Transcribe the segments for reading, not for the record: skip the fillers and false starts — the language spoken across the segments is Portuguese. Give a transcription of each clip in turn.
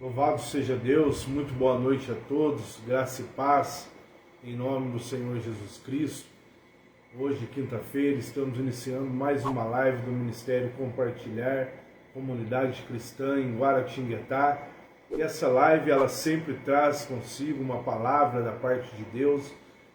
Louvado seja Deus, muito boa noite a todos, graça e paz, em nome do Senhor Jesus Cristo. Hoje, quinta-feira, estamos iniciando mais uma live do Ministério Compartilhar, Comunidade Cristã em Guaratinguetá. E essa live, ela sempre traz consigo uma palavra da parte de Deus,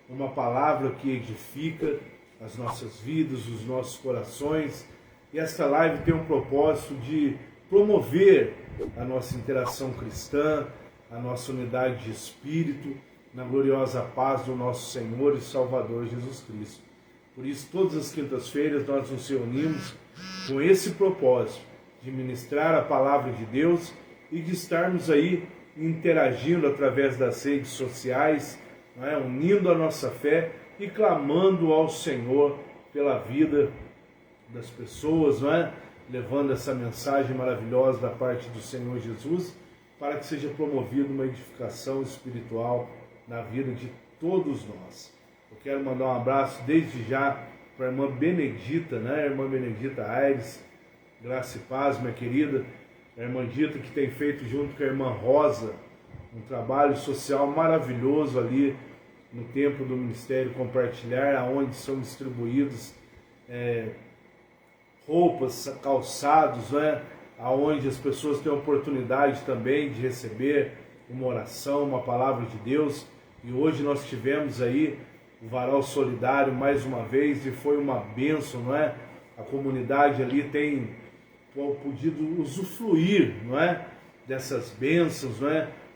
uma palavra que edifica as nossas vidas, os nossos corações. E esta live tem um propósito de promover a nossa interação cristã, a nossa unidade de espírito, na gloriosa paz do nosso Senhor e Salvador Jesus Cristo. Por isso, todas as quintas-feiras nós nos reunimos com esse propósito de ministrar a palavra de Deus e de estarmos aí interagindo através das redes sociais, unindo a nossa fé e clamando ao Senhor pela vida das pessoas, levando essa mensagem maravilhosa da parte do Senhor Jesus, para que seja promovida uma edificação espiritual na vida de todos nós. Eu quero mandar um abraço desde já para a irmã Benedita, a irmã Benedita Aires, graça e paz, minha querida, a irmã Dita, que tem feito junto com a irmã Rosa um trabalho social maravilhoso ali no templo do Ministério Compartilhar, onde são distribuídos roupas, calçados, aonde as pessoas têm a oportunidade também de receber uma oração, uma palavra de Deus. E hoje nós tivemos aí o Varal Solidário mais uma vez e foi uma bênção, A comunidade ali tem podido usufruir, dessas bênçãos,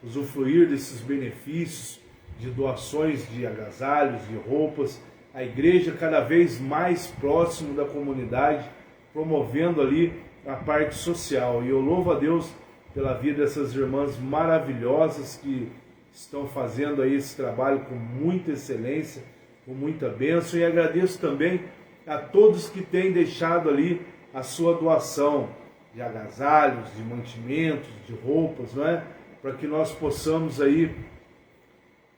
usufruir desses benefícios de doações de agasalhos, de roupas. A igreja cada vez mais próximo da comunidade, promovendo ali a parte social. E eu louvo a Deus pela vida dessas irmãs maravilhosas que estão fazendo aí esse trabalho com muita excelência, com muita bênção. E agradeço também a todos que têm deixado ali a sua doação de agasalhos, de mantimentos, de roupas, para que nós possamos aí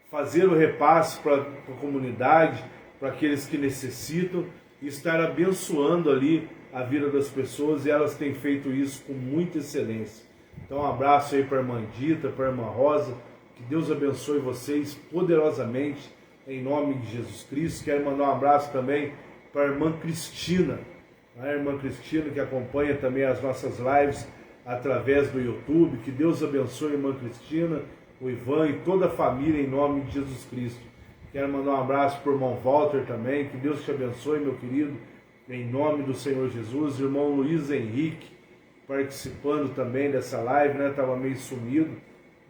fazer o repasse para a comunidade, para aqueles que necessitam, e estar abençoando ali a vida das pessoas, e elas têm feito isso com muita excelência. Então, um abraço aí para a irmã Dita, para a irmã Rosa, que Deus abençoe vocês poderosamente, em nome de Jesus Cristo. Quero mandar um abraço também para a irmã Cristina, a irmã Cristina que acompanha também as nossas lives através do YouTube. Que Deus abençoe a irmã Cristina, o Ivan e toda a família, em nome de Jesus Cristo. Quero mandar um abraço para o irmão Walter também, que Deus te abençoe, meu querido, em nome do Senhor Jesus. O irmão Luiz Henrique, participando também dessa live, estava meio sumido,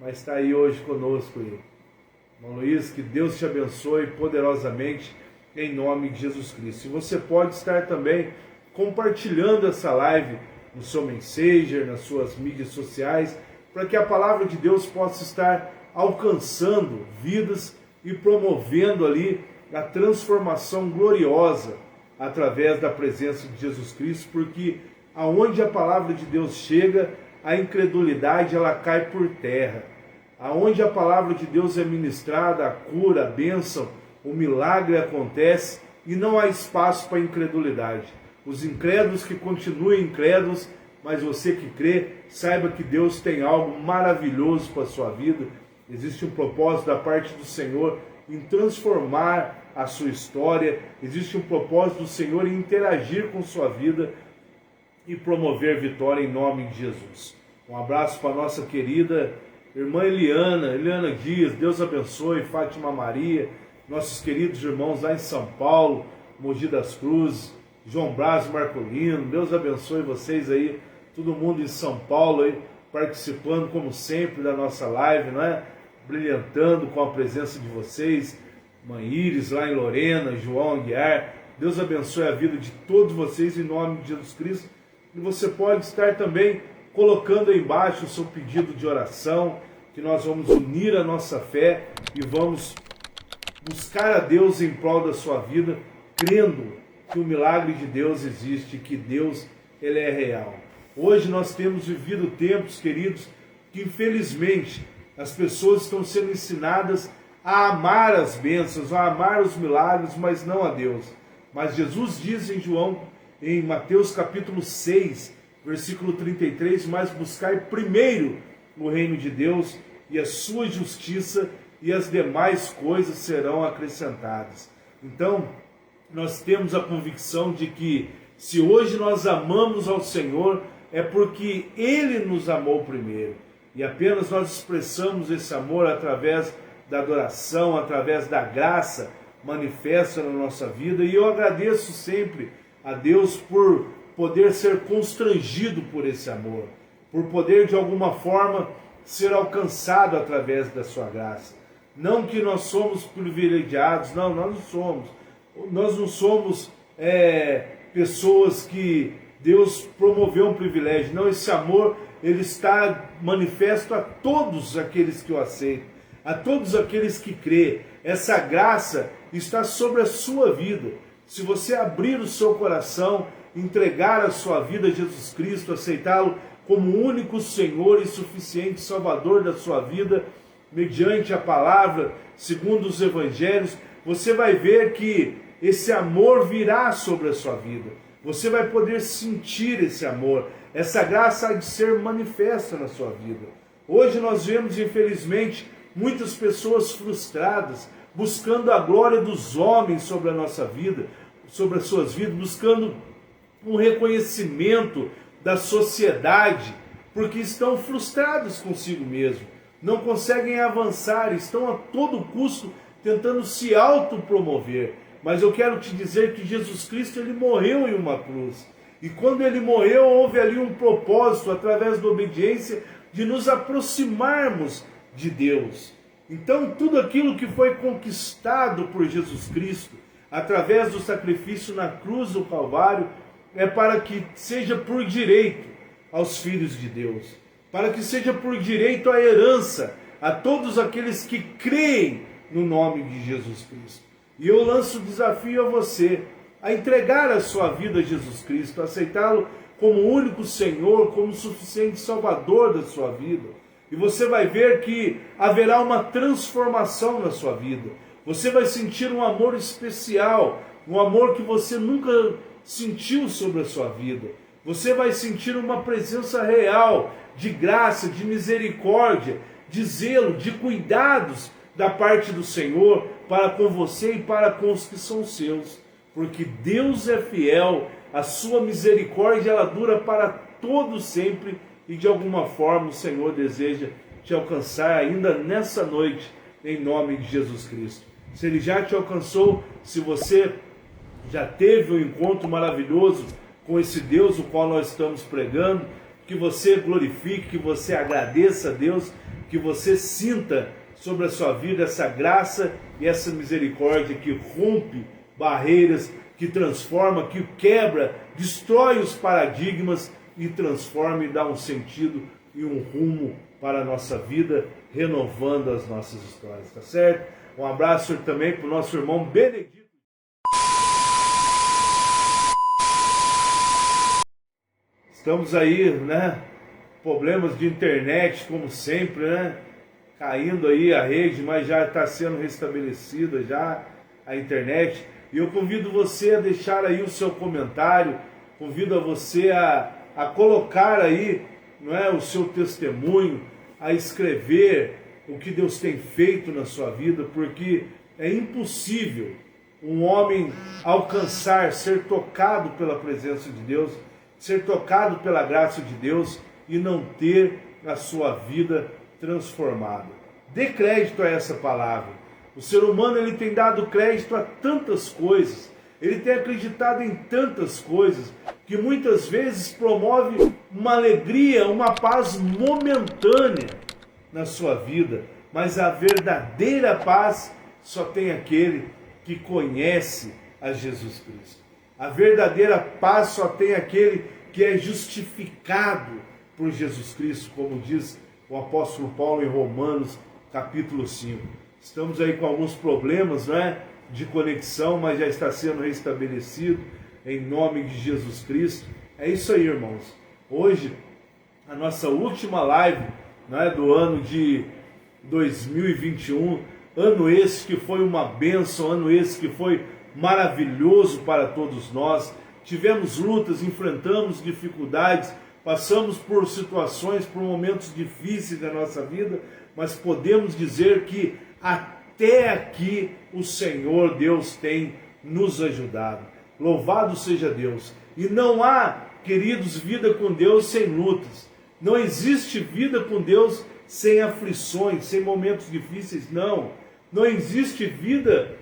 mas está aí hoje conosco. Irmão Luiz, que Deus te abençoe poderosamente, em nome de Jesus Cristo. E você pode estar também compartilhando essa live no seu Messenger, nas suas mídias sociais, para que a palavra de Deus possa estar alcançando vidas e promovendo ali a transformação gloriosa através da presença de Jesus Cristo, porque aonde a palavra de Deus chega, a incredulidade ela cai por terra. Aonde a palavra de Deus é ministrada, a cura, a bênção, o milagre acontece e não há espaço para incredulidade. Os incrédulos que continuem incrédulos, mas você que crê, saiba que Deus tem algo maravilhoso para a sua vida. Existe um propósito da parte do Senhor em transformar a sua história. Existe um propósito do Senhor em interagir com sua vida e promover vitória em nome de Jesus. Um abraço para a nossa querida irmã Eliana Dias. Deus abençoe. Fátima Maria, nossos queridos irmãos lá em São Paulo, Mogi das Cruzes, João Braz Marcolino. Deus abençoe vocês aí, todo mundo em São Paulo aí, participando como sempre da nossa live, brilhantando com a presença de vocês. Mãe Iris lá em Lorena, João Aguiar. Deus abençoe a vida de todos vocês em nome de Jesus Cristo. E você pode estar também colocando aí embaixo o seu pedido de oração, que nós vamos unir a nossa fé e vamos buscar a Deus em prol da sua vida, crendo que o milagre de Deus existe, que Deus ele é real. Hoje nós temos vivido tempos, queridos, que infelizmente as pessoas estão sendo ensinadas a amar as bênçãos, a amar os milagres, mas não a Deus. Mas Jesus diz em Mateus capítulo 6, versículo 33, mas buscai primeiro o reino de Deus e a sua justiça, e as demais coisas serão acrescentadas. Então, nós temos a convicção de que se hoje nós amamos ao Senhor, é porque Ele nos amou primeiro. E apenas nós expressamos esse amor através da adoração, através da graça manifesta na nossa vida. E eu agradeço sempre a Deus por poder ser constrangido por esse amor, por poder de alguma forma ser alcançado através da sua graça. Não que nós somos privilegiados, não, nós não somos. Nós não somos pessoas que Deus promoveu um privilégio. Não, esse amor, ele está manifesto a todos aqueles que o aceitam, a todos aqueles que crêem. Essa graça está sobre a sua vida. Se você abrir o seu coração, entregar a sua vida a Jesus Cristo, aceitá-lo como o único Senhor e suficiente Salvador da sua vida, mediante a palavra, segundo os evangelhos, você vai ver que esse amor virá sobre a sua vida. Você vai poder sentir esse amor. Essa graça há de ser manifesta na sua vida. Hoje nós vemos, infelizmente, muitas pessoas frustradas, buscando a glória dos homens sobre a nossa vida, sobre as suas vidas, buscando um reconhecimento da sociedade, porque estão frustrados consigo mesmo, não conseguem avançar, estão a todo custo tentando se autopromover. Mas eu quero te dizer que Jesus Cristo, ele morreu em uma cruz. E quando ele morreu, houve ali um propósito, através da obediência, de nos aproximarmos de Deus. Então, tudo aquilo que foi conquistado por Jesus Cristo, através do sacrifício na cruz do Calvário, é para que seja por direito aos filhos de Deus, para que seja por direito a herança a todos aqueles que creem no nome de Jesus Cristo. E eu lanço o desafio a você, a entregar a sua vida a Jesus Cristo, a aceitá-lo como o único Senhor, como o suficiente Salvador da sua vida. E você vai ver que haverá uma transformação na sua vida. Você vai sentir um amor especial, um amor que você nunca sentiu sobre a sua vida. Você vai sentir uma presença real de graça, de misericórdia, de zelo, de cuidados da parte do Senhor para com você e para com os que são seus. Porque Deus é fiel, a sua misericórdia ela dura para todos sempre, e de alguma forma o Senhor deseja te alcançar ainda nessa noite, em nome de Jesus Cristo. Se Ele já te alcançou, se você já teve um encontro maravilhoso com esse Deus o qual nós estamos pregando, que você glorifique, que você agradeça a Deus, que você sinta sobre a sua vida essa graça e essa misericórdia que rompe barreiras, que transforma, que quebra, destrói os paradigmas e transforma e dá um sentido e um rumo para a nossa vida, renovando as nossas histórias, tá certo? Um abraço também para o nosso irmão Benedito. Estamos aí, né? Problemas de internet, como sempre, né? Caindo aí a rede, mas já está sendo restabelecida já a internet. E eu convido você a deixar aí o seu comentário, convido a você a colocar aí, não é, o seu testemunho, a escrever o que Deus tem feito na sua vida, porque é impossível um homem alcançar, ser tocado pela presença de Deus, ser tocado pela graça de Deus e não ter a sua vida transformada. Dê crédito a essa palavra. O ser humano ele tem dado crédito a tantas coisas, ele tem acreditado em tantas coisas, que muitas vezes promove uma alegria, uma paz momentânea na sua vida, mas a verdadeira paz só tem aquele que conhece a Jesus Cristo. A verdadeira paz só tem aquele que é justificado por Jesus Cristo, como diz o apóstolo Paulo em Romanos capítulo 5. Estamos aí com alguns problemas, né, de conexão, mas já está sendo restabelecido em nome de Jesus Cristo. É isso aí, irmãos. Hoje, a nossa última live, né, do ano de 2021, ano esse que foi uma bênção, ano esse que foi maravilhoso para todos nós. Tivemos lutas, enfrentamos dificuldades, passamos por situações, por momentos difíceis da nossa vida, mas podemos dizer que até aqui o Senhor Deus tem nos ajudado. Louvado seja Deus. E não há, queridos, vida com Deus sem lutas. Não existe vida com Deus sem aflições, sem momentos difíceis, não. Não existe vida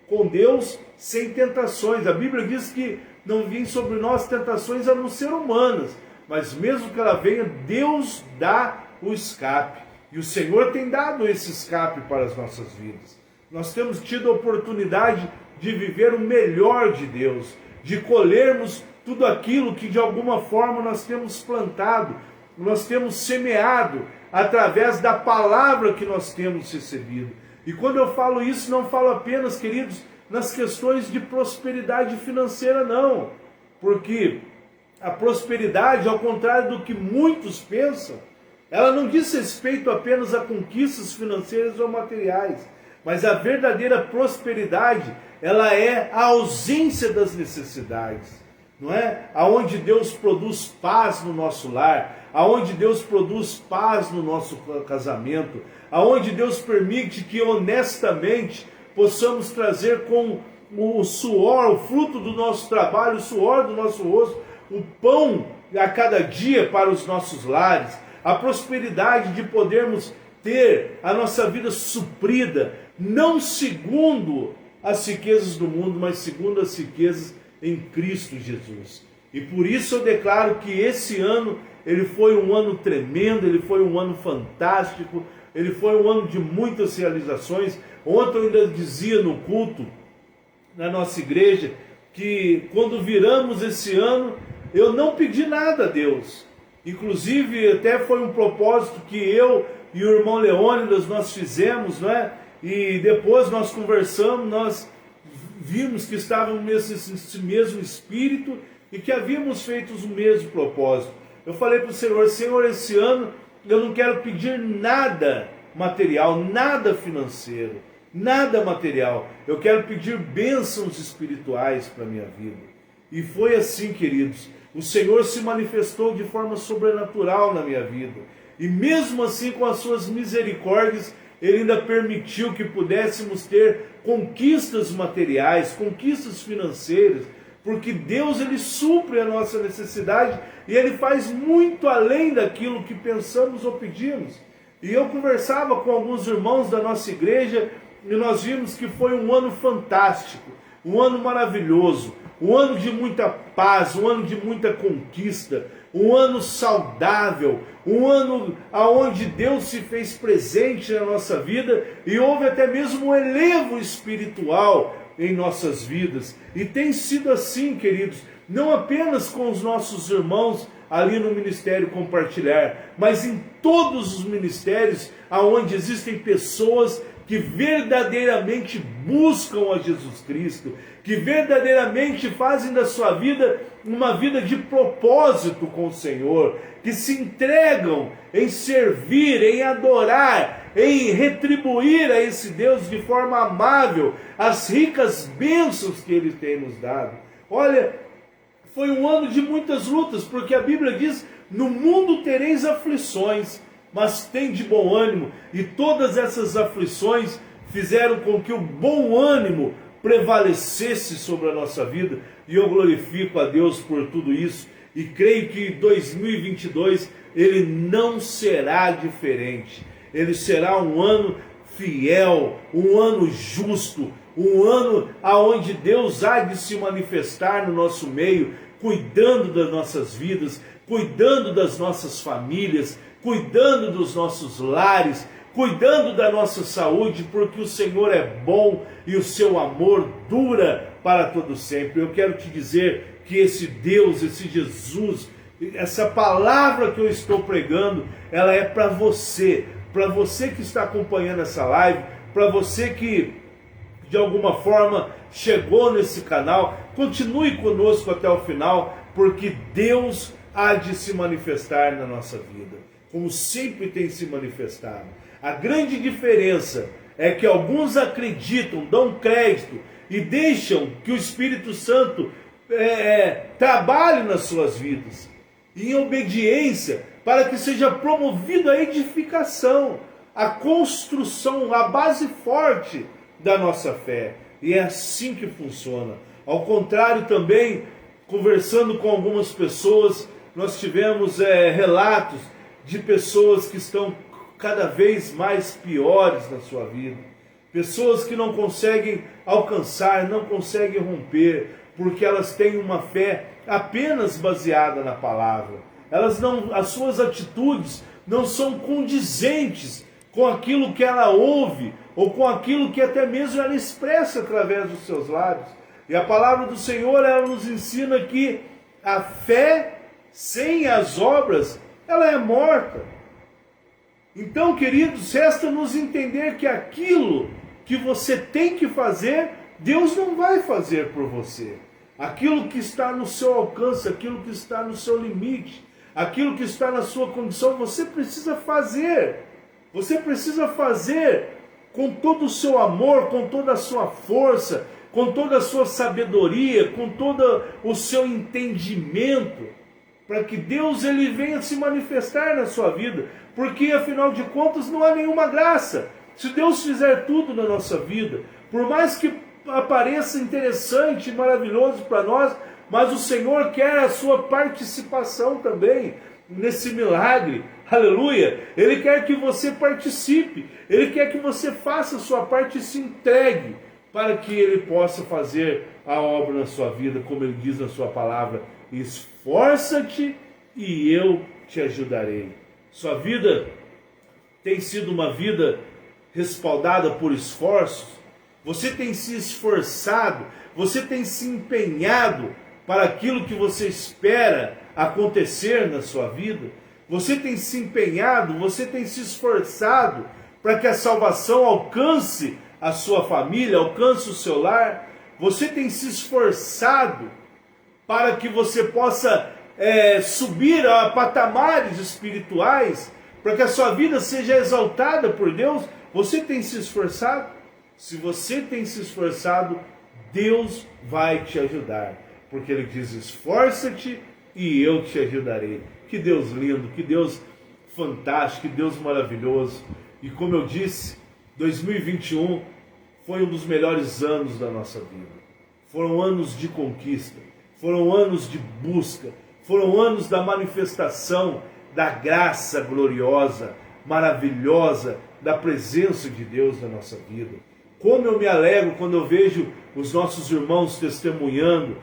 com Deus sem tentações. A Bíblia diz que não vêm sobre nós tentações a não ser humanas, mas mesmo que ela venha, Deus dá o escape. E o Senhor tem dado esse escape para as nossas vidas. Nós temos tido a oportunidade de viver o melhor de Deus, de colhermos tudo aquilo que de alguma forma nós temos plantado, nós temos semeado através da palavra que nós temos recebido. E quando eu falo isso, não falo apenas, queridos, nas questões de prosperidade financeira, não. Porque a prosperidade, ao contrário do que muitos pensam, ela não diz respeito apenas a conquistas financeiras ou materiais, mas a verdadeira prosperidade, ela é a ausência das necessidades, não é? Aonde Deus produz paz no nosso lar, aonde Deus produz paz no nosso casamento, aonde Deus permite que honestamente possamos trazer com o suor, o fruto do nosso trabalho, o suor do nosso rosto, o pão a cada dia para os nossos lares, a prosperidade de podermos ter a nossa vida suprida, não segundo as riquezas do mundo, mas segundo as riquezas em Cristo Jesus. E por isso eu declaro que esse ano, ele foi um ano tremendo, ele foi um ano fantástico, ele foi um ano de muitas realizações. Ontem eu ainda dizia no culto, na nossa igreja, que quando viramos esse ano, eu não pedi nada a Deus. Inclusive, até foi um propósito que eu e o irmão Leônidas nós fizemos, não é? E depois nós conversamos, nós vimos que estávamos nesse mesmo espírito e que havíamos feito o mesmo propósito. Eu falei para o Senhor, Senhor, esse ano eu não quero pedir nada material, nada financeiro, nada material. Eu quero pedir bênçãos espirituais para a minha vida. E foi assim, queridos. O Senhor se manifestou de forma sobrenatural na minha vida. E mesmo assim, com as suas misericórdias, Ele ainda permitiu que pudéssemos ter conquistas materiais, conquistas financeiras, porque Deus, Ele supre a nossa necessidade e Ele faz muito além daquilo que pensamos ou pedimos. E eu conversava com alguns irmãos da nossa igreja e nós vimos que foi um ano fantástico, um ano maravilhoso, um ano de muita paz, um ano de muita conquista, um ano saudável, um ano onde Deus se fez presente na nossa vida e houve até mesmo um elevo espiritual em nossas vidas. E tem sido assim, queridos, não apenas com os nossos irmãos ali no Ministério Compartilhar, mas em todos os ministérios onde existem pessoas que verdadeiramente buscam a Jesus Cristo, que verdadeiramente fazem da sua vida uma vida de propósito com o Senhor, que se entregam em servir, em adorar, em retribuir a esse Deus de forma amável as ricas bênçãos que Ele tem nos dado. Olha, foi um ano de muitas lutas, porque a Bíblia diz, no mundo tereis aflições, mas tem de bom ânimo, e todas essas aflições fizeram com que o bom ânimo prevalecesse sobre a nossa vida, e eu glorifico a Deus por tudo isso, e creio que 2022 ele não será diferente, ele será um ano fiel, um ano justo, um ano onde Deus há de se manifestar no nosso meio, cuidando das nossas vidas, cuidando das nossas famílias, cuidando dos nossos lares, cuidando da nossa saúde, porque o Senhor é bom e o seu amor dura para todo sempre. Eu quero te dizer que esse Deus, esse Jesus, essa palavra que eu estou pregando, ela é para você que está acompanhando essa live, para você que de alguma forma chegou nesse canal, continue conosco até o final, porque Deus há de se manifestar na nossa vida, como sempre tem se manifestado. A grande diferença é que alguns acreditam, dão crédito e deixam que o Espírito Santo trabalhe nas suas vidas. em obediência, para que seja promovida a edificação, a construção, a base forte da nossa fé. E é assim que funciona. Ao contrário também, conversando com algumas pessoas, nós tivemos relatos de pessoas que estão cada vez mais piores na sua vida. Pessoas que não conseguem alcançar, não conseguem romper, porque elas têm uma fé apenas baseada na palavra. As suas atitudes não são condizentes com aquilo que ela ouve, ou com aquilo que até mesmo ela expressa através dos seus lábios. E a palavra do Senhor, ela nos ensina que a fé sem as obras, ela é morta. Então, queridos, resta-nos entender que aquilo que você tem que fazer, Deus não vai fazer por você. Aquilo que está no seu alcance, aquilo que está no seu limite, aquilo que está na sua condição, você precisa fazer. Você precisa fazer com todo o seu amor, com toda a sua força, com toda a sua sabedoria, com todo o seu entendimento, para que Deus ele venha se manifestar na sua vida, porque afinal de contas não há nenhuma graça. Se Deus fizer tudo na nossa vida, por mais que apareça interessante e maravilhoso para nós, mas o Senhor quer a sua participação também nesse milagre, aleluia. Ele quer que você participe, Ele quer que você faça a sua parte e se entregue, para que Ele possa fazer a obra na sua vida, como Ele diz na sua palavra: esforça-te e eu te ajudarei. Sua vida tem sido uma vida respaldada por esforços? Você tem se esforçado? Você tem se empenhado para aquilo que você espera acontecer na sua vida? Você tem se empenhado? Você tem se esforçado para que a salvação alcance a sua família, alcance o seu lar? Você tem se esforçado para que você possa subir a patamares espirituais, para que a sua vida seja exaltada por Deus? Você tem se esforçado? Se você tem se esforçado, Deus vai te ajudar, porque Ele diz: esforça-te e eu te ajudarei. Que Deus lindo, que Deus fantástico, que Deus maravilhoso. E como eu disse, 2021 foi um dos melhores anos da nossa vida. Foram anos de conquista, foram anos de busca, foram anos da manifestação da graça gloriosa, maravilhosa, da presença de Deus na nossa vida. Como eu me alegro quando eu vejo os nossos irmãos testemunhando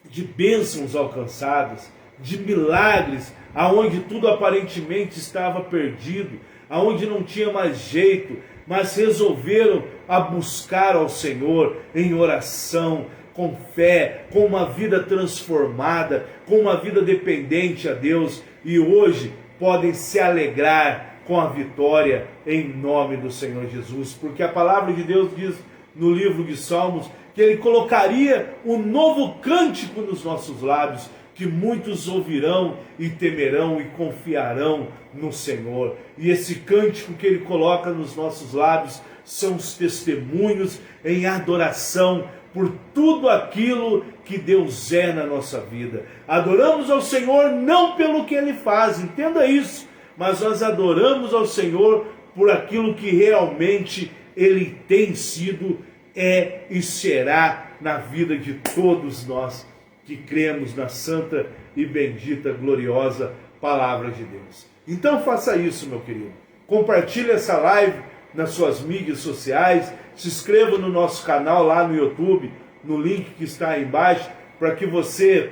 de bênçãos alcançadas, de milagres, aonde tudo aparentemente estava perdido, aonde não tinha mais jeito, mas resolveram a buscar ao Senhor em oração, com fé, com uma vida transformada, com uma vida dependente a Deus, e hoje podem se alegrar com a vitória em nome do Senhor Jesus, porque a palavra de Deus diz no livro de Salmos que Ele colocaria um novo cântico nos nossos lábios, que muitos ouvirão e temerão e confiarão no Senhor. E esse cântico que Ele coloca nos nossos lábios são os testemunhos em adoração por tudo aquilo que Deus é na nossa vida. Adoramos ao Senhor não pelo que Ele faz, entenda isso, mas nós adoramos ao Senhor por aquilo que realmente Ele tem sido, é e será na vida de todos nós que cremos na santa e bendita, gloriosa palavra de Deus. Então faça isso, meu querido. Compartilhe essa live nas suas mídias sociais, se inscreva no nosso canal lá no YouTube, no link que está aí embaixo, para que você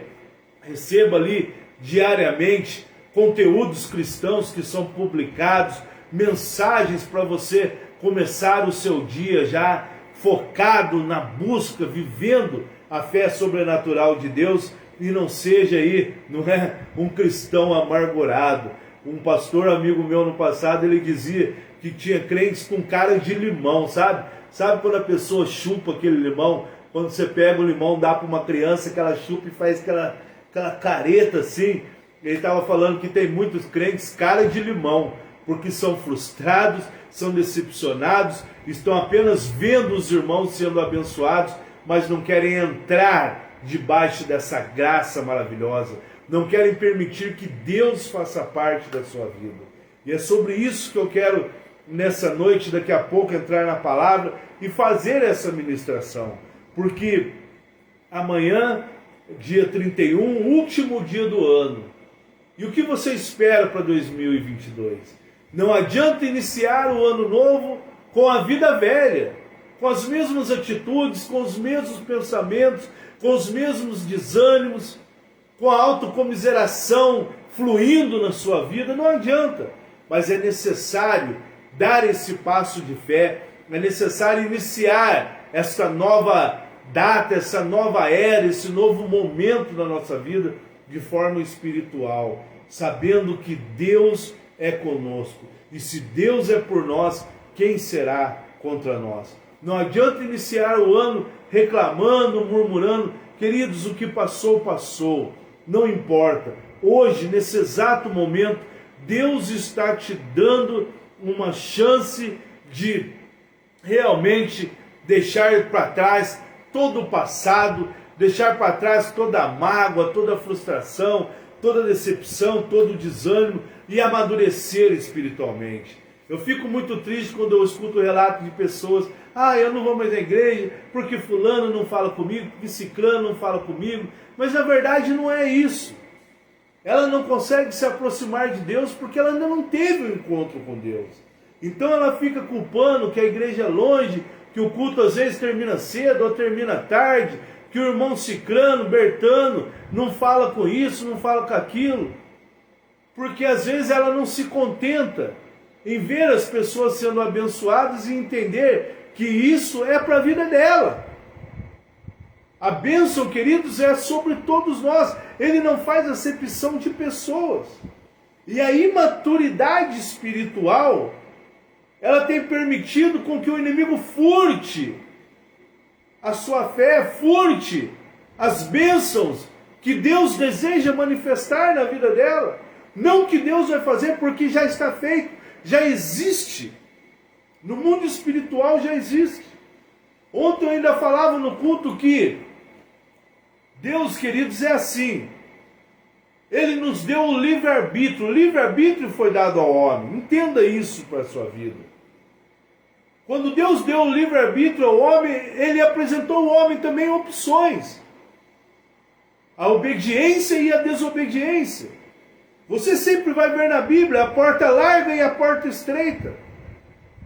receba ali diariamente conteúdos cristãos que são publicados, mensagens para você começar o seu dia já focado na busca, vivendo a fé sobrenatural de Deus, e não seja aí, não é, um cristão amargurado. Um pastor amigo meu no passado, ele dizia que tinha crentes com cara de limão, sabe? Sabe quando a pessoa chupa aquele limão? Quando você pega o limão, dá para uma criança que ela chupa e faz aquela careta assim. Ele estava falando que tem muitos crentes cara de limão, porque são frustrados, são decepcionados, estão apenas vendo os irmãos sendo abençoados, mas não querem entrar debaixo dessa graça maravilhosa. não querem permitir que Deus faça parte da sua vida. E é sobre isso que eu quero, nessa noite, daqui a pouco, entrar na palavra e fazer essa ministração. Porque amanhã, dia 31, último dia do ano. E o que você espera para 2022? Não adianta iniciar o ano novo com a vida velha, com as mesmas atitudes, com os mesmos pensamentos, com os mesmos desânimos, com a autocomiseração fluindo na sua vida. Não adianta, mas é necessário dar esse passo de fé, é necessário iniciar essa nova data, essa nova era, esse novo momento da nossa vida de forma espiritual, sabendo que Deus é conosco. E se Deus é por nós, quem será contra nós? Não adianta iniciar o ano reclamando, murmurando. Queridos, o que passou, passou. Não importa. Hoje, nesse exato momento, Deus está te dando uma chance de realmente deixar para trás todo o passado, deixar para trás toda a mágoa, toda a frustração, toda a decepção, todo o desânimo e amadurecer espiritualmente. Eu fico muito triste quando eu escuto relatos de pessoas: eu não vou mais na igreja porque fulano não fala comigo, porque ciclano não fala comigo. Mas na verdade não é isso. Ela não consegue se aproximar de Deus porque ela ainda não teve um encontro com Deus. Então ela fica culpando que a igreja é longe, que o culto às vezes termina cedo ou termina tarde, que o irmão ciclano, bertano, não fala com isso, não fala com aquilo. Porque às vezes ela não se contenta em ver as pessoas sendo abençoadas e entender que isso é para a vida dela. A bênção, queridos, é sobre todos nós. Ele não faz acepção de pessoas. E a imaturidade espiritual, ela tem permitido com que o inimigo furte a sua fé, furte as bênçãos que Deus deseja manifestar na vida dela. Não que Deus vai fazer, porque já está feito, já existe. No mundo espiritual já existe. Ontem eu ainda falava no culto que Deus, queridos, é assim. Ele nos deu o livre-arbítrio. O livre-arbítrio foi dado ao homem. Entenda isso para a sua vida. Quando Deus deu o livre-arbítrio ao homem, Ele apresentou ao homem também opções. A obediência e a desobediência. Você sempre vai ver na Bíblia a porta larga e a porta estreita.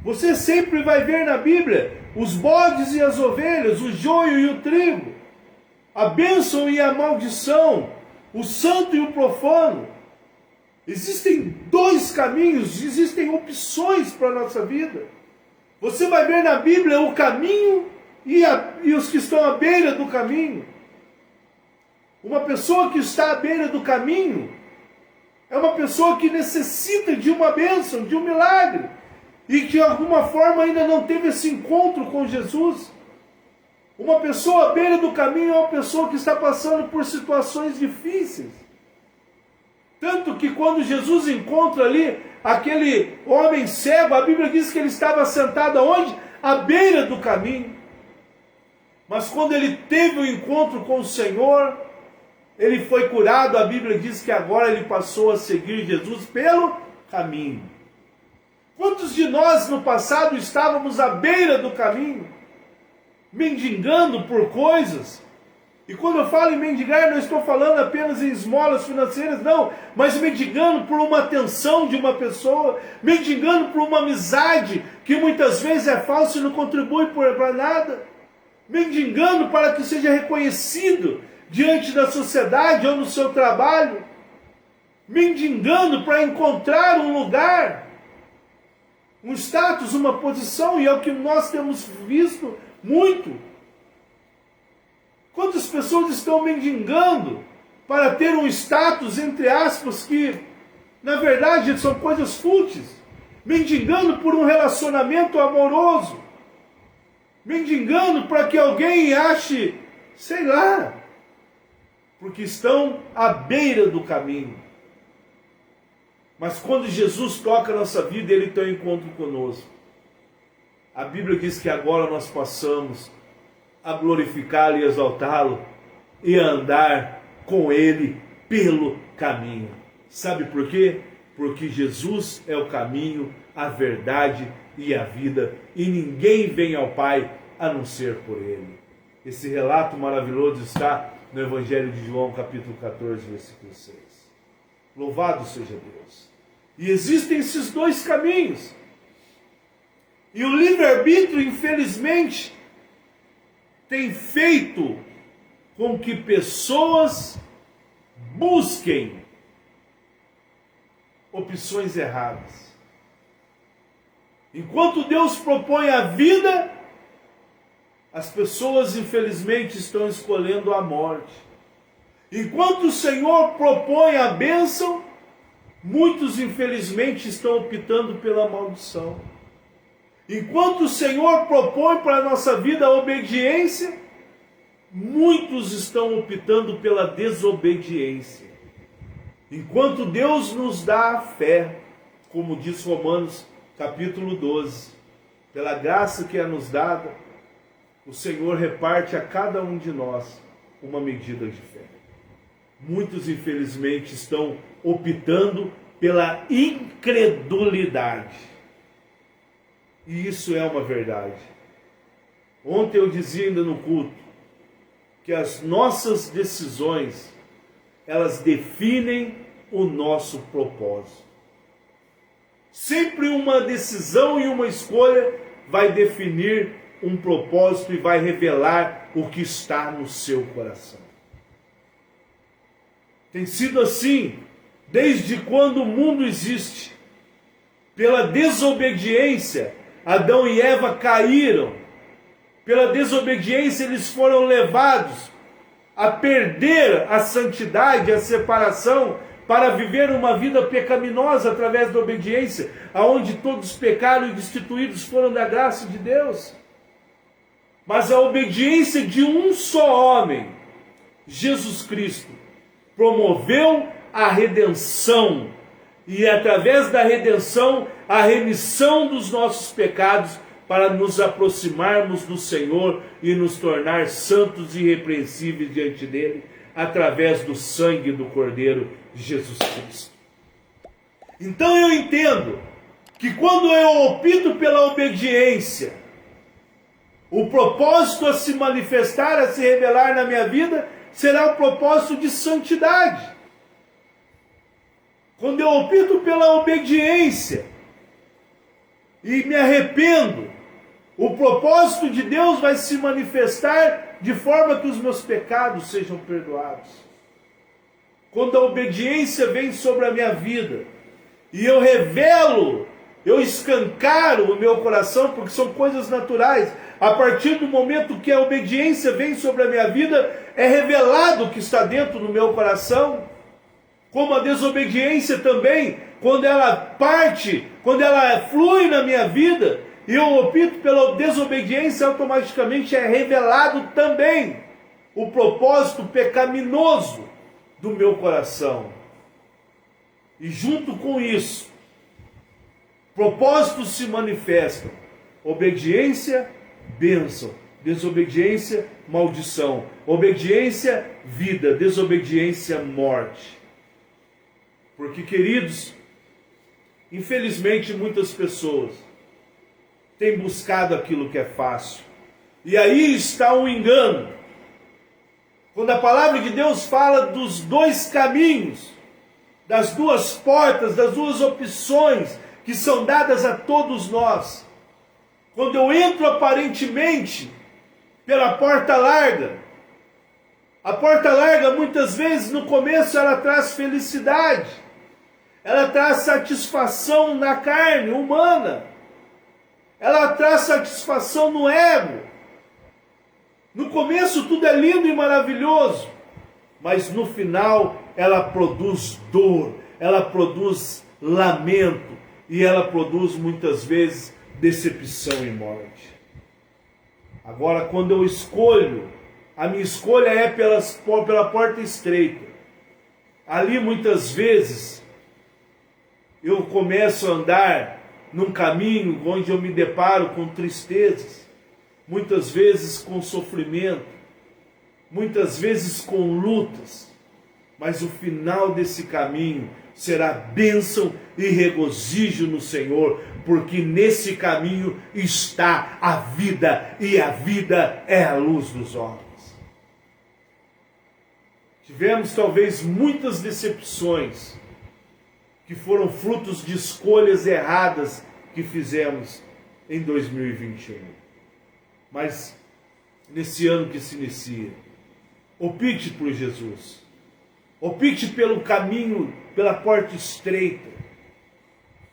Você sempre vai ver na Bíblia os bodes e as ovelhas, o joio e o trigo, a bênção e a maldição, o santo e o profano. Existem dois caminhos, existem opções para a nossa vida. Você vai ver na Bíblia o caminho e os que estão à beira do caminho. Uma pessoa que está à beira do caminho é uma pessoa que necessita de uma bênção, de um milagre, e que de alguma forma ainda não teve esse encontro com Jesus. Uma pessoa à beira do caminho é uma pessoa que está passando por situações difíceis. Tanto que quando Jesus encontra ali aquele homem cego, a Bíblia diz que ele estava sentado aonde? À beira do caminho. Mas quando ele teve o encontro com o Senhor, ele foi curado. A Bíblia diz que agora ele passou a seguir Jesus pelo caminho. Quantos de nós no passado estávamos à beira do caminho, mendigando por coisas? E quando eu falo em mendigar, não estou falando apenas em esmolas financeiras, não, mas mendigando por uma atenção de uma pessoa, mendigando por uma amizade que muitas vezes é falsa e não contribui para nada, mendigando para que seja reconhecido diante da sociedade ou no seu trabalho, mendigando para encontrar um lugar, um status, uma posição, e é o que nós temos visto muito. Quantas pessoas estão mendigando para ter um status, entre aspas, que na verdade são coisas fúteis, mendigando por um relacionamento amoroso, mendigando para que alguém ache, sei lá, porque estão à beira do caminho. Mas quando Jesus toca a nossa vida, Ele tem um encontro conosco. A Bíblia diz que agora nós passamos a glorificá-lo e exaltá-lo, e a andar com Ele pelo caminho. Sabe por quê? Porque Jesus é o caminho, a verdade e a vida, e ninguém vem ao Pai a não ser por Ele. Esse relato maravilhoso está no Evangelho de João, capítulo 14, versículo 6. Louvado seja Deus. E existem esses dois caminhos. E o livre-arbítrio, infelizmente, tem feito com que pessoas busquem opções erradas. Enquanto Deus propõe a vida, as pessoas infelizmente estão escolhendo a morte. Enquanto o Senhor propõe a bênção, muitos infelizmente estão optando pela maldição. Enquanto o Senhor propõe para a nossa vida a obediência, muitos estão optando pela desobediência. Enquanto Deus nos dá a fé, como diz Romanos capítulo 12, pela graça que é nos dada, o Senhor reparte a cada um de nós uma medida de fé. Muitos, infelizmente, estão optando pela incredulidade. E isso é uma verdade. Ontem eu dizia ainda no culto que as nossas decisões, elas definem o nosso propósito. Sempre uma decisão e uma escolha vai definir um propósito e vai revelar o que está no seu coração. Tem sido assim desde quando o mundo existe. Pela desobediência, Adão e Eva caíram. Pela desobediência, eles foram levados a perder a santidade, a separação, para viver uma vida pecaminosa através da obediência, aonde todos pecaram e destituídos foram da graça de Deus. Mas a obediência de um só homem, Jesus Cristo, promoveu a redenção, e através da redenção, a remissão dos nossos pecados, para nos aproximarmos do Senhor e nos tornar santos e irrepreensíveis diante dele, através do sangue do Cordeiro de Jesus Cristo. Então eu entendo que quando eu opto pela obediência, o propósito a se manifestar, a se revelar na minha vida, será o propósito de santidade. Quando eu opto pela obediência e me arrependo, o propósito de Deus vai se manifestar de forma que os meus pecados sejam perdoados. Quando a obediência vem sobre a minha vida e eu revelo, eu escancaro o meu coração, porque são coisas naturais. A partir do momento que a obediência vem sobre a minha vida, é revelado o que está dentro do meu coração. Como a desobediência também, quando ela parte, quando ela flui na minha vida, e eu opto pela desobediência, automaticamente é revelado também o propósito pecaminoso do meu coração. E junto com isso, propósitos se manifestam: obediência, bênção; desobediência, maldição; obediência, vida; desobediência, morte. Porque, queridos, infelizmente muitas pessoas têm buscado aquilo que é fácil. E aí está o engano. Quando a palavra de Deus fala dos dois caminhos, das duas portas, das duas opções que são dadas a todos nós. Quando eu entro aparentemente pela porta larga, a porta larga muitas vezes no começo ela traz felicidade, ela traz satisfação na carne humana, ela traz satisfação no ego. No começo tudo é lindo e maravilhoso, mas no final ela produz dor, ela produz lamento, e ela produz muitas vezes decepção e morte. Agora, quando eu escolho, a minha escolha é pela porta estreita. Ali muitas vezes eu começo a andar num caminho onde eu me deparo com tristezas, muitas vezes com sofrimento, muitas vezes com lutas, mas o final desse caminho será bênção e regozijo no Senhor, porque nesse caminho está a vida, e a vida é a luz dos homens. Tivemos talvez muitas decepções, que foram frutos de escolhas erradas que fizemos em 2021. Mas nesse ano que se inicia, opte por Jesus. Opte pelo caminho, pela porta estreita,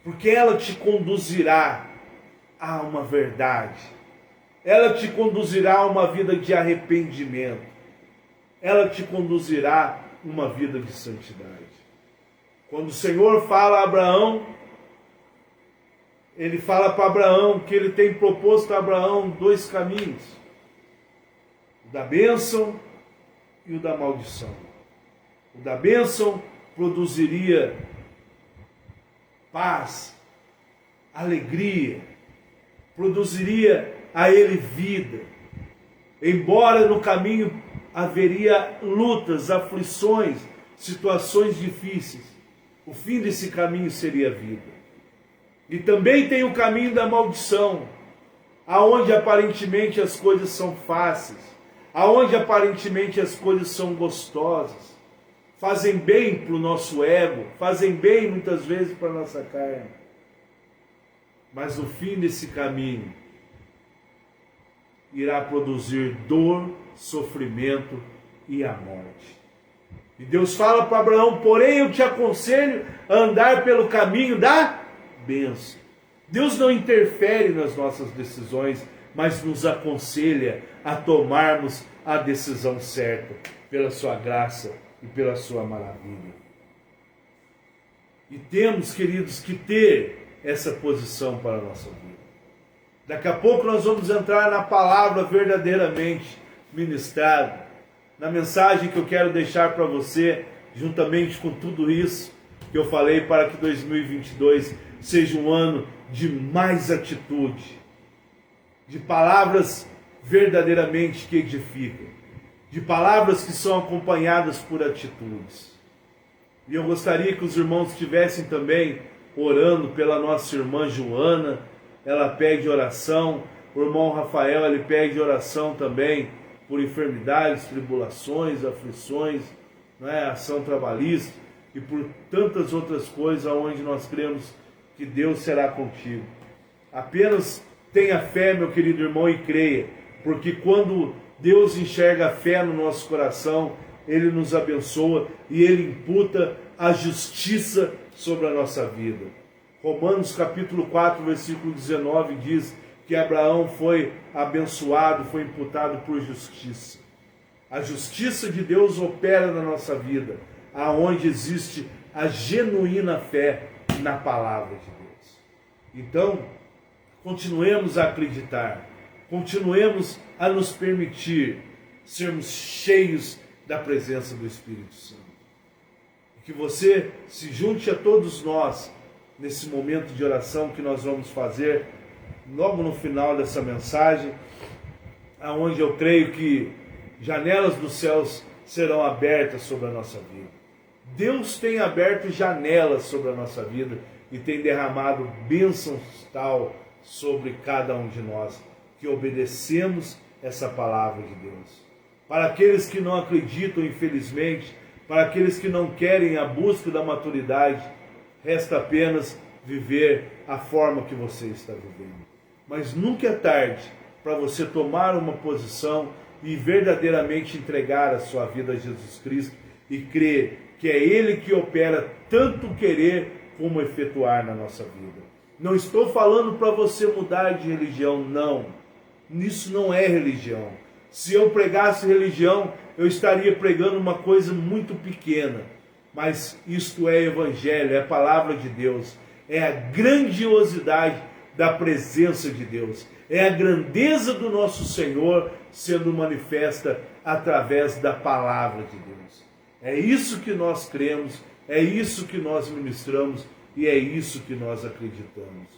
porque ela te conduzirá a uma verdade. Ela te conduzirá a uma vida de arrependimento. Ela te conduzirá a uma vida de santidade. Quando o Senhor fala a Abraão, ele fala para Abraão que ele tem proposto a Abraão dois caminhos: o da bênção e o da maldição. O da bênção produziria paz, alegria, produziria a ele vida. Embora no caminho haveria lutas, aflições, situações difíceis, o fim desse caminho seria vida. E também tem o caminho da maldição, aonde aparentemente as coisas são fáceis, aonde aparentemente as coisas são gostosas, fazem bem para o nosso ego, fazem bem muitas vezes para a nossa carne. Mas o fim desse caminho irá produzir dor, sofrimento e a morte. E Deus fala para Abraão: porém eu te aconselho a andar pelo caminho da bênção. Deus não interfere nas nossas decisões, mas nos aconselha a tomarmos a decisão certa, pela sua graça e pela sua maravilha. E temos, queridos, que ter essa posição para a nossa vida. Daqui a pouco nós vamos entrar na palavra verdadeiramente ministrada, na mensagem que eu quero deixar para você, juntamente com tudo isso que eu falei, para que 2022 seja um ano de mais atitude, de palavras verdadeiramente que edificam, de palavras que são acompanhadas por atitudes. E eu gostaria que os irmãos estivessem também orando pela nossa irmã Joana. Ela pede oração. O irmão Rafael, ele pede oração também por enfermidades, tribulações, aflições, ação trabalhista e por tantas outras coisas onde nós cremos que Deus será contigo. Apenas tenha fé, meu querido irmão, e creia, porque quando Deus enxerga a fé no nosso coração, Ele nos abençoa e Ele imputa a justiça sobre a nossa vida. Romanos capítulo 4, versículo 19 diz que Abraão foi abençoado, foi imputado por justiça. A justiça de Deus opera na nossa vida, aonde existe a genuína fé na palavra de Deus. Então, continuemos a acreditar, continuemos a nos permitir sermos cheios da presença do Espírito Santo. Que você se junte a todos nós nesse momento de oração que nós vamos fazer logo no final dessa mensagem, aonde eu creio que janelas dos céus serão abertas sobre a nossa vida. Deus tem aberto janelas sobre a nossa vida e tem derramado bênçãos tal sobre cada um de nós, que obedecemos essa palavra de Deus. Para aqueles que não acreditam, infelizmente, para aqueles que não querem a busca da maturidade, resta apenas viver a forma que você está vivendo. Mas nunca é tarde para você tomar uma posição e verdadeiramente entregar a sua vida a Jesus Cristo e crer que é Ele que opera tanto querer como efetuar na nossa vida. Não estou falando para você mudar de religião, não. Isso não é religião. Se eu pregasse religião, eu estaria pregando uma coisa muito pequena. Mas isto é evangelho, é a palavra de Deus. É a grandiosidade da presença de Deus. É a grandeza do nosso Senhor sendo manifesta através da palavra de Deus. É isso que nós cremos, é isso que nós ministramos e é isso que nós acreditamos.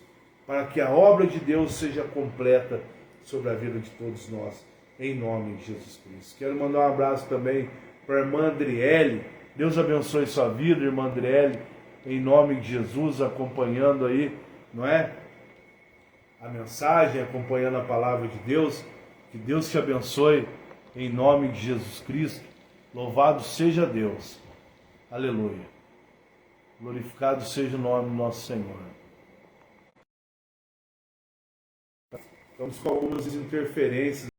Para que a obra de Deus seja completa sobre a vida de todos nós, em nome de Jesus Cristo. Quero mandar um abraço também para a irmã Adriele, Deus abençoe sua vida, irmã Adriele, em nome de Jesus, acompanhando aí, não é? A mensagem, acompanhando a palavra de Deus. Que Deus te abençoe em nome de Jesus Cristo. Louvado seja Deus. Aleluia. Glorificado seja o nome do nosso Senhor. Estamos com algumas interferências.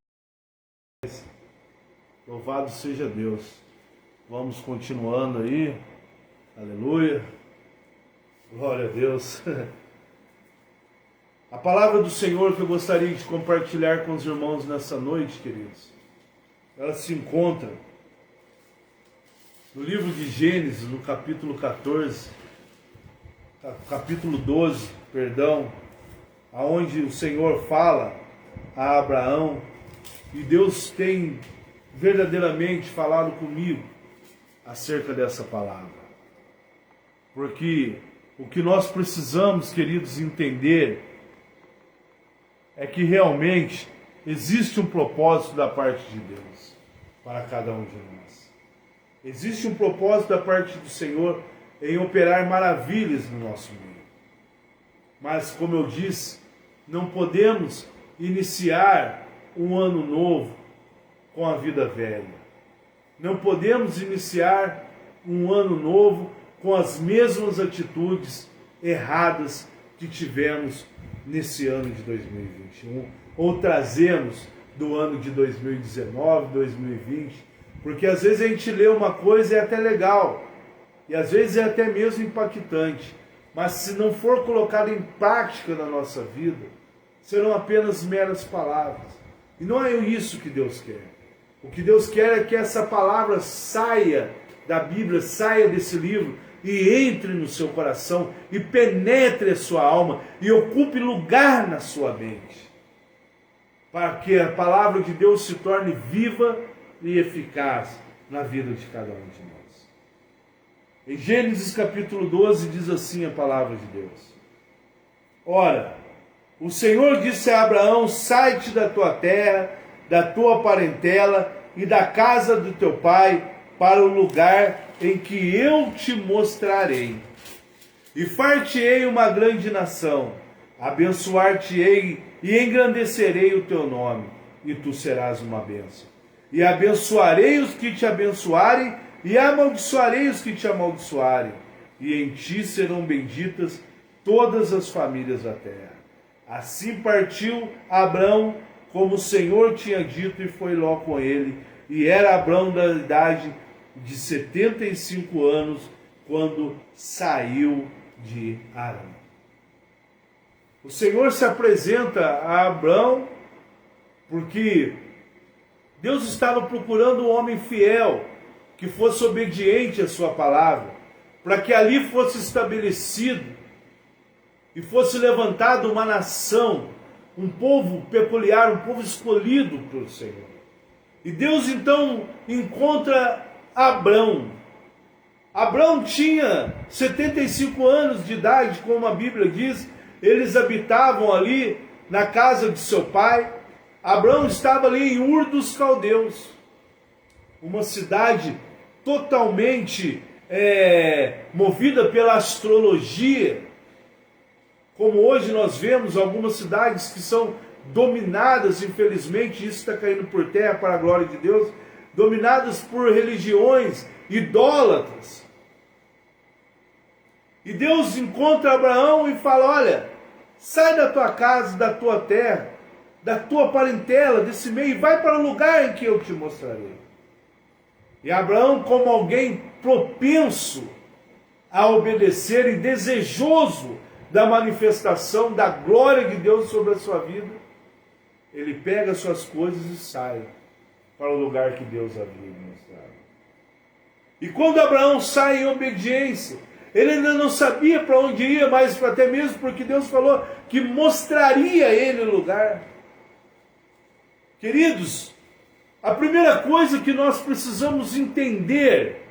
Louvado seja Deus. Vamos continuando aí. Aleluia. Glória a Deus. A palavra do Senhor que eu gostaria de compartilhar com os irmãos nessa noite, queridos, ela se encontra no livro de Gênesis, no capítulo 12, aonde o Senhor fala a Abraão, e Deus tem verdadeiramente falado comigo acerca dessa palavra. Porque o que nós precisamos, queridos, entender é que realmente existe um propósito da parte de Deus para cada um de nós. Existe um propósito da parte do Senhor em operar maravilhas no nosso meio. Mas, como eu disse, não podemos iniciar um ano novo com a vida velha. Não podemos iniciar um ano novo com as mesmas atitudes erradas que tivemos nesse ano de 2021, ou trazemos do ano de 2019, 2020, porque às vezes a gente lê uma coisa e é até legal, e às vezes é até mesmo impactante, mas se não for colocado em prática na nossa vida, serão apenas meras palavras. E não é isso que Deus quer. O que Deus quer é que essa palavra saia da Bíblia, saia desse livro, e entre no seu coração, e penetre a sua alma, e ocupe lugar na sua mente, para que a palavra de Deus se torne viva e eficaz na vida de cada um de nós. Em Gênesis capítulo 12 diz assim a palavra de Deus: Ora, o Senhor disse a Abraão: sai-te da tua terra, da tua parentela e da casa do teu pai, para o lugar em que eu te mostrarei. E far-te-ei uma grande nação, abençoar-te-ei e engrandecerei o teu nome, e tu serás uma bênção. E abençoarei os que te abençoarem, e amaldiçoarei os que te amaldiçoarem, e em ti serão benditas todas as famílias da terra. Assim partiu Abrão, como o Senhor tinha dito, e foi Ló com ele, e era Abrão da idade de 75 anos, quando saiu de Harã. O Senhor se apresenta a Abrão porque Deus estava procurando um homem fiel, que fosse obediente à sua palavra, para que ali fosse estabelecido e fosse levantada uma nação, um povo peculiar, um povo escolhido pelo Senhor. E Deus então encontra Abrão. Abrão tinha 75 anos de idade, como a Bíblia diz. Eles habitavam ali na casa de seu pai. Abrão estava ali em Ur dos Caldeus, uma cidade totalmente movida pela astrologia, como hoje nós vemos algumas cidades que são dominadas, infelizmente, isso está caindo por terra para a glória de Deus, dominadas por religiões idólatras. E Deus encontra Abraão e fala: olha, sai da tua casa, da tua terra, da tua parentela, desse meio, e vai para o lugar em que eu te mostrarei. E Abraão, como alguém propenso a obedecer e desejoso da manifestação da glória de Deus sobre a sua vida, ele pega suas coisas e sai para o lugar que Deus havia mostrado. E quando Abraão sai em obediência, ele ainda não sabia para onde ia, mas até mesmo porque Deus falou que mostraria a ele o lugar. Queridos, a primeira coisa que nós precisamos entender,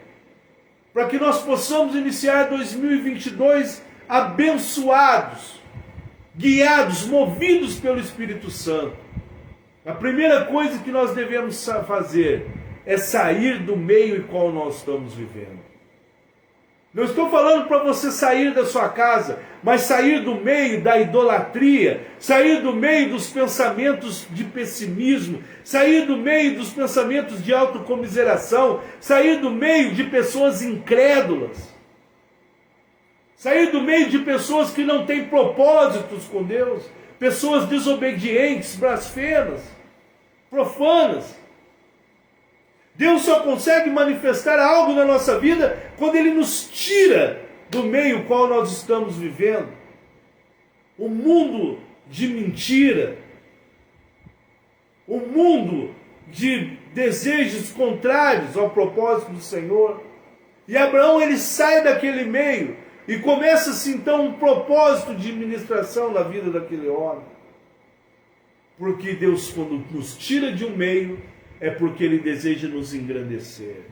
para que nós possamos iniciar 2022 abençoados, guiados, movidos pelo Espírito Santo, a primeira coisa que nós devemos fazer é sair do meio em qual nós estamos vivendo. Não estou falando para você sair da sua casa, mas sair do meio da idolatria, sair do meio dos pensamentos de pessimismo, sair do meio dos pensamentos de autocomiseração, sair do meio de pessoas incrédulas, sair do meio de pessoas que não têm propósitos com Deus, pessoas desobedientes, blasfemas, profanas. Deus só consegue manifestar algo na nossa vida quando Ele nos tira do meio qual nós estamos vivendo. O mundo de mentira, o mundo de desejos contrários ao propósito do Senhor. E Abraão, ele sai daquele meio e começa-se então um propósito de ministração na vida daquele homem. Porque Deus, quando nos tira de um meio, é porque Ele deseja nos engrandecer.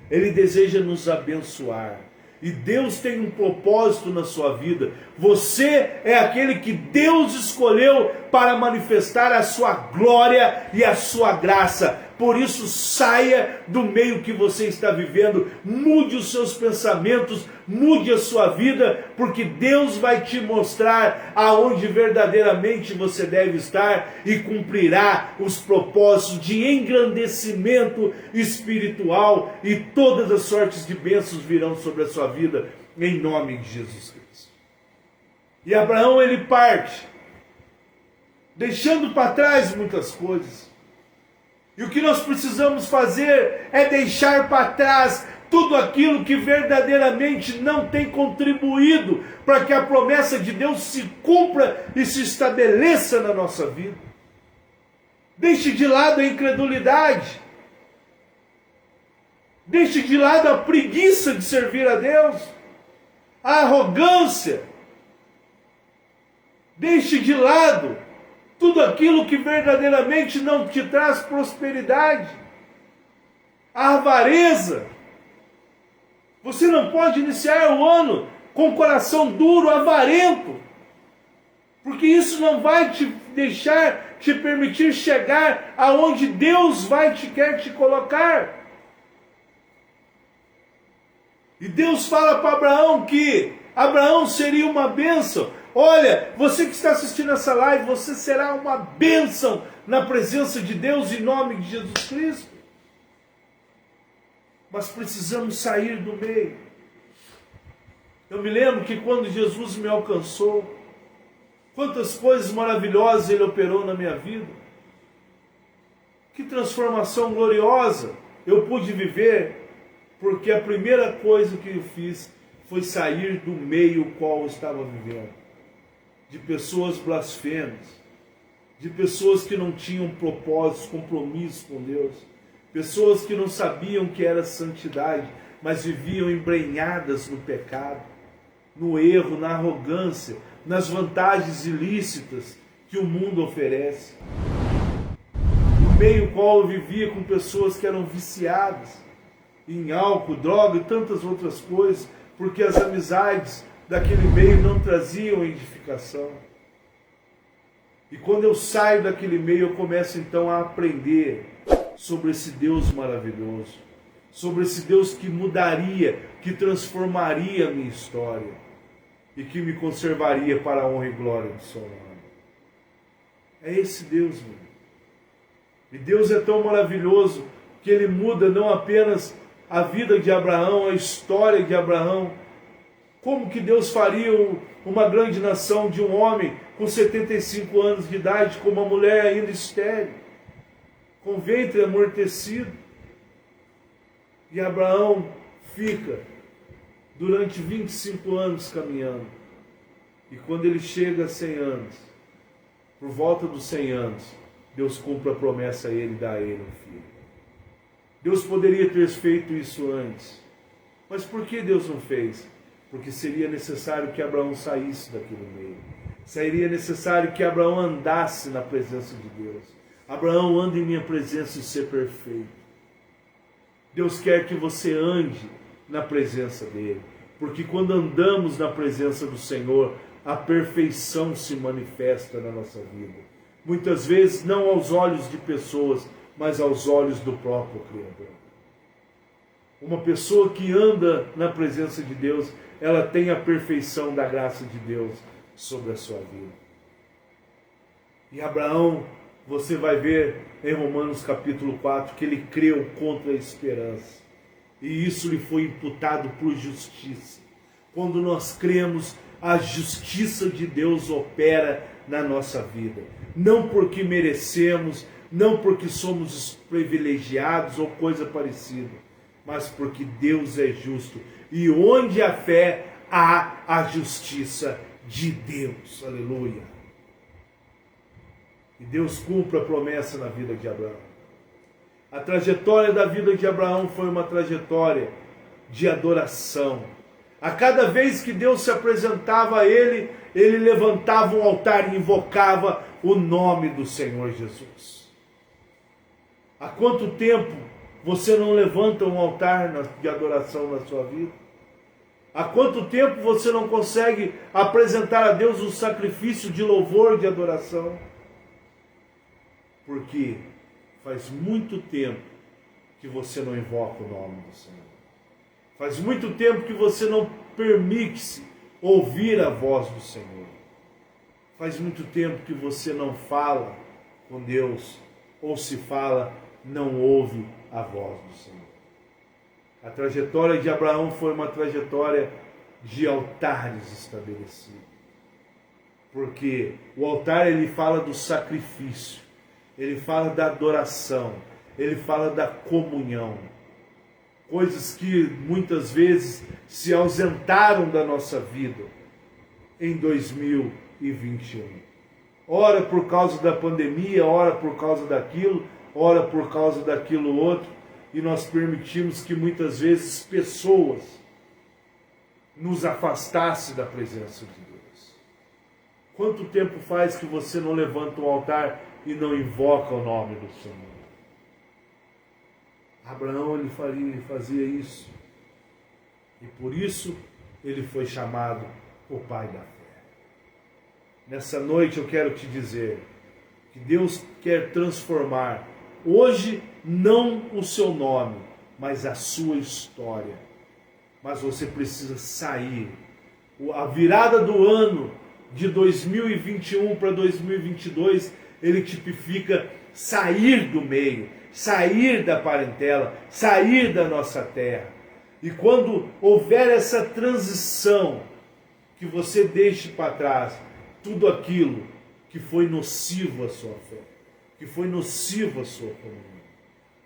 Ele deseja nos abençoar. E Deus tem um propósito na sua vida. Você é aquele que Deus escolheu para manifestar a sua glória e a sua graça. Por isso, saia do meio que você está vivendo, mude os seus pensamentos, mude a sua vida, porque Deus vai te mostrar aonde verdadeiramente você deve estar e cumprirá os propósitos de engrandecimento espiritual, e todas as sortes de bênçãos virão sobre a sua vida, em nome de Jesus Cristo. E Abraão, ele parte, deixando para trás muitas coisas. E o que nós precisamos fazer é deixar para trás tudo aquilo que verdadeiramente não tem contribuído para que a promessa de Deus se cumpra e se estabeleça na nossa vida. Deixe de lado a incredulidade. Deixe de lado a preguiça de servir a Deus, a arrogância. Deixe de lado tudo aquilo que verdadeiramente não te traz prosperidade, a avareza. Você não pode iniciar o ano com o coração duro, avarento, porque isso não vai te deixar, te permitir chegar aonde Deus quer te colocar. E Deus fala para Abraão que Abraão seria uma bênção. Olha, você que está assistindo essa live, você será uma bênção na presença de Deus em nome de Jesus Cristo. Mas precisamos sair do meio. Eu me lembro que quando Jesus me alcançou, quantas coisas maravilhosas Ele operou na minha vida. Que transformação gloriosa eu pude viver, porque a primeira coisa que eu fiz foi sair do meio qual eu estava vivendo. De pessoas blasfemas, de pessoas que não tinham propósitos, compromissos com Deus, pessoas que não sabiam que era santidade, mas viviam embrenhadas no pecado, no erro, na arrogância, nas vantagens ilícitas que o mundo oferece. No meio qual eu vivia com pessoas que eram viciadas em álcool, droga e tantas outras coisas, porque as amizades daquele meio não traziam edificação. E quando eu saio daquele meio, eu começo então a aprender sobre esse Deus maravilhoso, sobre esse Deus que mudaria, que transformaria a minha história e que me conservaria para a honra e glória do seu nome. É esse Deus, meu. E Deus é tão maravilhoso que Ele muda não apenas a vida de Abraão, a história de Abraão. Como que Deus faria uma grande nação de um homem com 75 anos de idade, com uma mulher ainda estéril, com ventre amortecido? E Abraão fica durante 25 anos caminhando. E quando ele chega a 100 anos, por volta dos 100 anos, Deus cumpre a promessa a ele e dá a ele um filho. Deus poderia ter feito isso antes. Mas por que Deus não fez? Porque seria necessário que Abraão saísse daquele meio. Seria necessário que Abraão andasse na presença de Deus. Abraão, anda em minha presença e ser perfeito. Deus quer que você ande na presença dEle. Porque quando andamos na presença do Senhor, a perfeição se manifesta na nossa vida. Muitas vezes não aos olhos de pessoas, mas aos olhos do próprio Criador. Uma pessoa que anda na presença de Deus, ela tem a perfeição da graça de Deus sobre a sua vida. E Abraão, você vai ver em Romanos capítulo 4 que ele creu contra a esperança. E isso lhe foi imputado por justiça. Quando nós cremos, a justiça de Deus opera na nossa vida. Não porque merecemos, não porque somos privilegiados ou coisa parecida, mas porque Deus é justo. E onde há fé, há a justiça de Deus. Aleluia. E Deus cumpre a promessa na vida de Abraão. A trajetória da vida de Abraão foi uma trajetória de adoração. A cada vez que Deus se apresentava a ele, ele levantava um altar e invocava o nome do Senhor Jesus. Há quanto tempo você não levanta um altar de adoração na sua vida? Há quanto tempo você não consegue apresentar a Deus um sacrifício de louvor, de adoração? Porque faz muito tempo que você não invoca o nome do Senhor. Faz muito tempo que você não permite-se ouvir a voz do Senhor. Faz muito tempo que você não fala com Deus, ou se fala, não ouve a voz do Senhor. A trajetória de Abraão foi uma trajetória de altares estabelecidos. Porque o altar, ele fala do sacrifício, ele fala da adoração, ele fala da comunhão. Coisas que muitas vezes se ausentaram da nossa vida em 2021. Ora por causa da pandemia, ora por causa daquilo, ora por causa daquilo outro. E nós permitimos que muitas vezes pessoas nos afastassem da presença de Deus. Quanto tempo faz que você não levanta um altar e não invoca o nome do Senhor? Abraão, ele fazia isso. E por isso ele foi chamado o pai da fé. Nessa noite eu quero te dizer que Deus quer transformar hoje não o seu nome, mas a sua história. Mas você precisa sair. A virada do ano de 2021 para 2022, ele tipifica sair do meio, sair da parentela, sair da nossa terra. E quando houver essa transição, que você deixe para trás tudo aquilo que foi nocivo à sua fé, que foi nocivo à sua comunhão.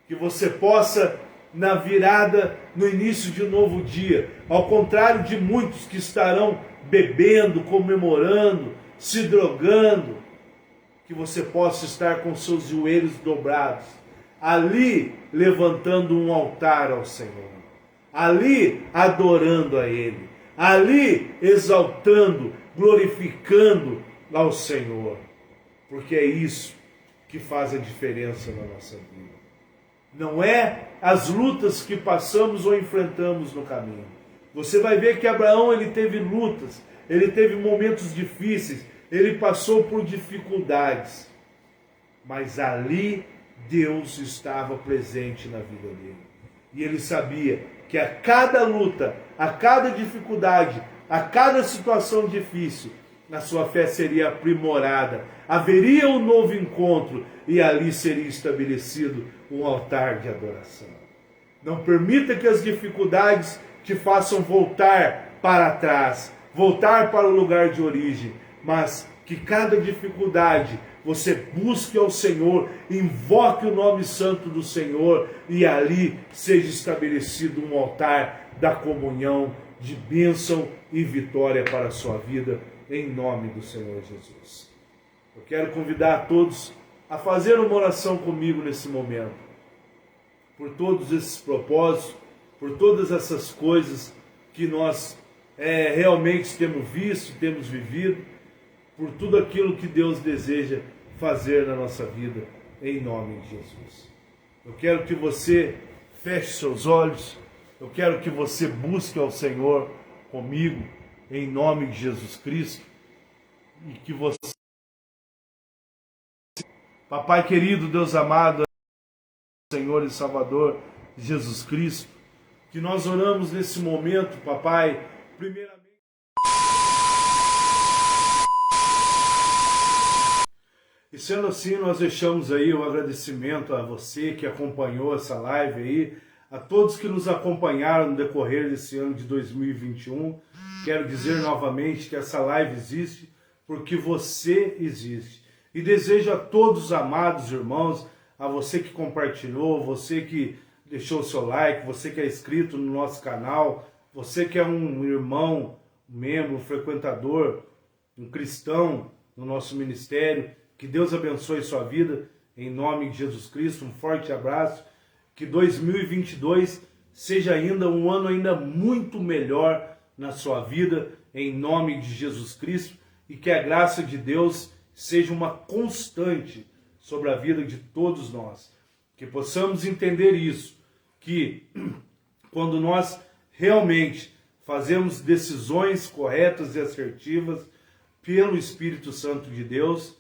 Que você possa, na virada, no início de um novo dia, ao contrário de muitos que estarão bebendo, comemorando, se drogando, que você possa estar com seus joelhos dobrados, ali levantando um altar ao Senhor, ali adorando a Ele, ali exaltando, glorificando ao Senhor, porque é isso que faz a diferença na nossa vida. Não é as lutas que passamos ou enfrentamos no caminho. Você vai ver que Abraão, ele teve lutas, ele teve momentos difíceis, ele passou por dificuldades, mas ali Deus estava presente na vida dele. E ele sabia que a cada luta, a cada dificuldade, a cada situação difícil, a sua fé seria aprimorada, haveria um novo encontro e ali seria estabelecido um altar de adoração. Não permita que as dificuldades te façam voltar para trás, voltar para o lugar de origem, mas que cada dificuldade você busque ao Senhor, invoque o nome santo do Senhor e ali seja estabelecido um altar da comunhão, de bênção e vitória para a sua vida, em nome do Senhor Jesus. Eu quero convidar a todos a fazer uma oração comigo nesse momento, por todos esses propósitos, por todas essas coisas que nós realmente temos visto, temos vivido, por tudo aquilo que Deus deseja fazer na nossa vida, em nome de Jesus. Eu quero que você feche seus olhos, eu quero que você busque ao Senhor comigo, em nome de Jesus Cristo, e que você... Papai querido, Deus amado, Senhor e Salvador Jesus Cristo, que nós oramos nesse momento, papai, primeiramente. E sendo assim, nós deixamos aí o agradecimento a você que acompanhou essa live aí, a todos que nos acompanharam no decorrer desse ano de 2021. Quero dizer novamente que essa live existe porque você existe. E desejo a todos os amados irmãos, a você que compartilhou, você que deixou o seu like, você que é inscrito no nosso canal, você que é um irmão, um membro, um frequentador, um cristão no nosso ministério, que Deus abençoe sua vida, em nome de Jesus Cristo, um forte abraço, que 2022 seja ainda um ano ainda muito melhor na sua vida, em nome de Jesus Cristo, e que a graça de Deus seja uma constante sobre a vida de todos nós. Que possamos entender isso, que quando nós realmente fazemos decisões corretas e assertivas pelo Espírito Santo de Deus,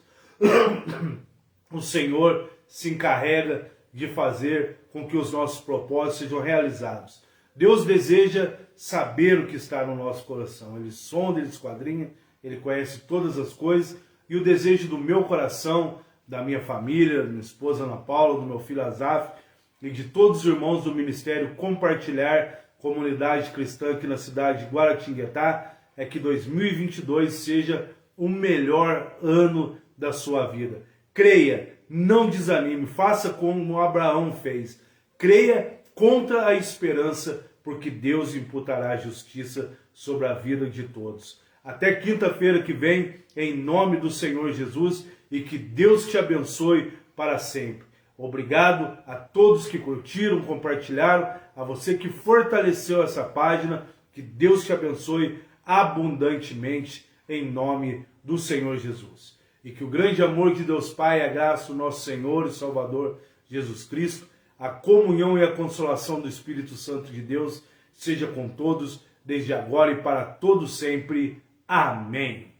o Senhor se encarrega de fazer com que os nossos propósitos sejam realizados. Deus deseja saber o que está no nosso coração. Ele sonda, ele esquadrinha, ele conhece todas as coisas. E o desejo do meu coração, da minha família, da minha esposa Ana Paula, do meu filho Azaf e de todos os irmãos do Ministério Compartilhar Comunidade Cristã aqui na cidade de Guaratinguetá, é que 2022 seja o melhor ano da sua vida. Creia, não desanime, faça como Abraão fez. Creia contra a esperança, porque Deus imputará a justiça sobre a vida de todos. Até quinta-feira que vem, em nome do Senhor Jesus, e que Deus te abençoe para sempre. Obrigado a todos que curtiram, compartilharam, a você que fortaleceu essa página, que Deus te abençoe abundantemente, em nome do Senhor Jesus. E que o grande amor de Deus Pai, a graça do nosso Senhor e Salvador Jesus Cristo, a comunhão e a consolação do Espírito Santo de Deus seja com todos, desde agora e para todos sempre. Amém.